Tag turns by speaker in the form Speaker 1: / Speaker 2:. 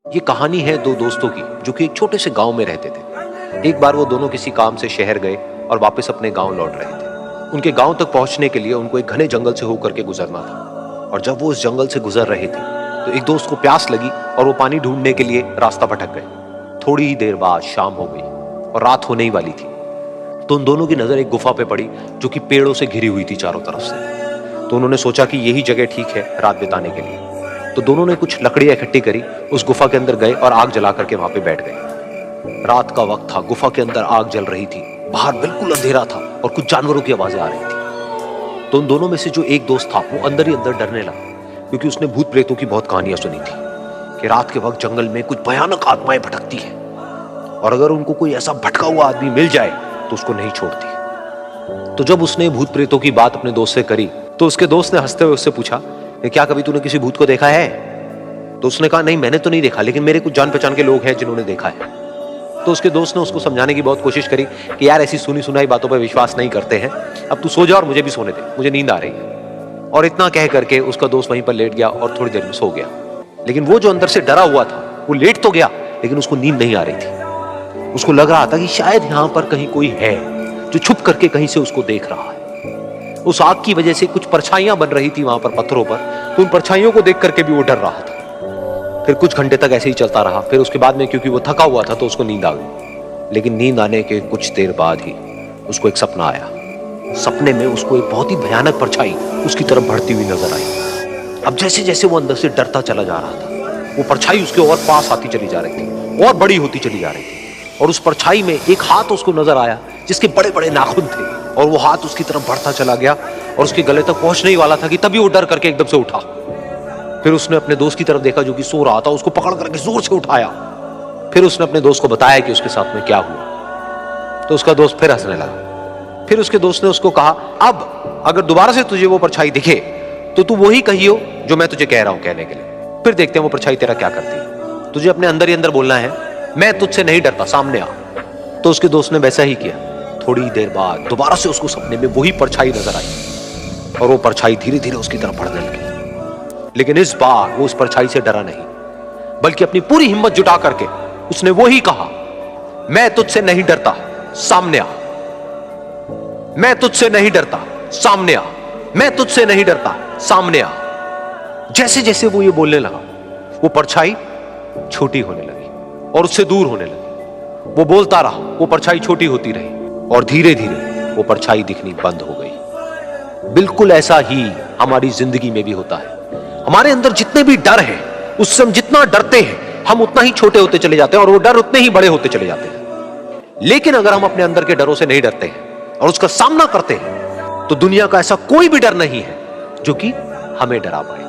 Speaker 1: ये कहानी है दो दोस्तों की जो कि एक छोटे से गांव में रहते थे। एक बार वो दोनों किसी काम से शहर गए और वापस अपने गांव लौट रहे थे। उनके गांव तक पहुंचने के लिए उनको एक घने जंगल से होकर के गुजरना था और जब वो उस जंगल से गुजर रहे थे तो एक दोस्त को प्यास लगी और वो पानी ढूंढने के लिए रास्ता भटक गए। थोड़ी ही देर बाद शाम हो गई और रात होने ही वाली थी तो उन दोनों की नजर एक गुफा पे पड़ी जो कि पेड़ों से घिरी हुई थी चारों तरफ से। तो उन्होंने सोचा कि यही जगह ठीक है रात बिताने के लिए। तो दोनों ने कुछ लकड़ियां इकट्ठी करी, उस गुफा के अंदर गए और आग जला करके वहां पे बैठ गए। रात का वक्त था, गुफा के अंदर आग जल रही थी, बाहर बिल्कुल अंधेरा था और कुछ जानवरों की आवाजें आ रही थी। तो उन दोनों में से जो एक दोस्त था वो अंदर ही अंदर डरने लगा क्योंकि उसने भूत प्रेतों की बहुत कहानियां सुनी थी कि रात के वक्त जंगल में कुछ भयानक आत्माएं भटकती हैं और अगर उनको कोई ऐसा भटका हुआ आदमी मिल जाए तो उसको नहीं छोड़ती। तो जब उसने भूत प्रेतों की बात अपने दोस्त से करी तो उसके दोस्त ने हंसते हुए उससे पूछा, क्या कभी तूने किसी भूत को देखा है? तो उसने कहा, नहीं मैंने तो नहीं देखा, लेकिन मेरे कुछ जान पहचान के लोग हैं जिन्होंने देखा है। तो उसके दोस्त ने उसको समझाने की बहुत कोशिश करी कि यार ऐसी सुनी सुनाई बातों पर विश्वास नहीं करते हैं, अब तू सो जा और मुझे भी सोने दे, मुझे नींद आ रही है। और इतना कह करके उसका दोस्त वहीं पर लेट गया और थोड़ी देर में सो गया। लेकिन वो जो अंदर से डरा हुआ था वो लेट तो गया लेकिन उसको नींद नहीं आ रही थी। उसको लग रहा था कि शायद यहां पर कहीं कोई है जो छुप करके कहीं से उसको देख रहा है। उस आग की वजह से कुछ परछाइयां बन रही थी वहां पर पत्थरों पर, तो उन परछाइयों को देख करके भी वो डर रहा था। फिर कुछ घंटे तक ऐसे ही चलता रहा। फिर उसके बाद में क्योंकि वो थका हुआ था तो उसको नींद आ गई। लेकिन नींद आने के कुछ देर बाद ही उसको एक सपना आया। सपने में उसको एक बहुत ही भयानक परछाई उसकी तरफ बढ़ती हुई नजर आई। अब जैसे जैसे वो अंदर से डरता चला जा रहा था वो परछाई उसके और पास आती चली जा रही थी और बड़ी होती चली जा रही थी। और उस परछाई में एक हाथ उसको नजर आया जिसके बड़े बड़े नाखून थे और वो हाथ उसकी तरफ बढ़ता चला गया और उसके गले तक पहुंचने ही वाला था कि तभी वो डर करके एकदम से उठा। फिर उसने अपने दोस्त की तरफ देखा जो कि सो रहा था, उसको पकड़ करके जोर से उठाया। फिर उसने अपने दोस्त को बताया कि उसके साथ में क्या हुआ। तो उसका दोस्त फिर हंसने लगा। फिर उसके दोस्त ने उसको कहा, अब अगर दोबारा से तुझे वो परछाई दिखे तो तू वही कहियो जो मैं तुझे कह रहा हूं कहने के लिए। फिर देखते हैं वो परछाई तेरा क्या करती है। तुझे अपने अंदर ही अंदर बोलना है, मैं तुझसे नहीं डरता, सामने आ। तो उसके दोस्त ने वैसा ही किया। थोड़ी देर बाद दोबारा से उसको सपने में वही परछाई नजर आई और वो परछाई धीरे धीरे उसकी तरफ बढ़ने लगी। लेकिन इस बार वो उस परछाई से डरा नहीं बल्कि अपनी पूरी हिम्मत जुटा करके उसने वही कहा, मैं तुझसे नहीं डरता, सामने आ। मैं तुझसे नहीं डरता, सामने आ। मैं तुझसे नहीं डरता, सामने आ। जैसे जैसे वो ये बोलने लगा वो परछाई छोटी होने लगी और उससे दूर होने लगी। वो बोलता रहा, वो परछाई छोटी होती रही और धीरे धीरे वो परछाई दिखनी बंद हो गई। बिल्कुल ऐसा ही हमारी जिंदगी में भी होता है। हमारे अंदर जितने भी डर हैं, उससे हम जितना डरते हैं हम उतना ही छोटे होते चले जाते हैं और वो डर उतने ही बड़े होते चले जाते हैं। लेकिन अगर हम अपने अंदर के डरों से नहीं डरते हैं और उसका सामना करते हैं तो दुनिया का ऐसा कोई भी डर नहीं है जो कि हमें डरा पाए।